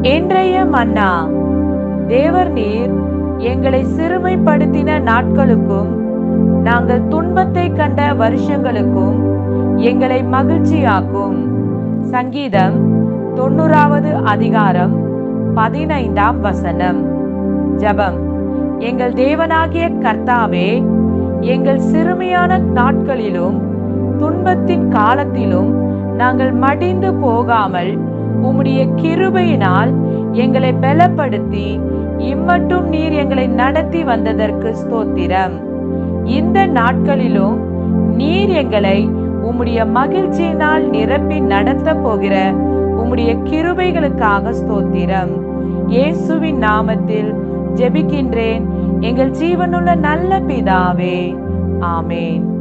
இன்றைய மன்னா. தேவர் நீர் எங்களை சிறுமைப்படுத்தின நாட்களுக்கும் நாங்கள் துன்பத்தை கண்ட வருஷங்களுக்கும் எங்களை மகிழ்ச்சியாக்கும். சங்கீதம் 90வது அதிகாரம் 15ஆம் வசனம். ஜெபம். எங்கள் தேவனாகிய கர்த்தாவே, எங்கள் சிறுமையான நாட்களிலும் துன்பத்தின் காலத்திலும் நாங்கள் மடிந்து போகாமல் உம்முடைய கிருபையினால் எங்களை பலப்படுத்தி இம்மட்டும் நீர் எங்களை நடத்தி வந்ததற்கு ஸ்தோத்திரம். இந்த நாட்களிலும் நீர் எங்களை உம்முடைய மகிழ்ச்சியினால் நிரப்பி நடத்த போகிற உம்முடைய கிருபைகளுக்காக ஸ்தோத்திரம். இயேசுவின் நாமத்தில் ஜெபிக்கின்றேன் எங்கள் ஜீவனுள்ள நல்ல பிதாவே. ஆமென்.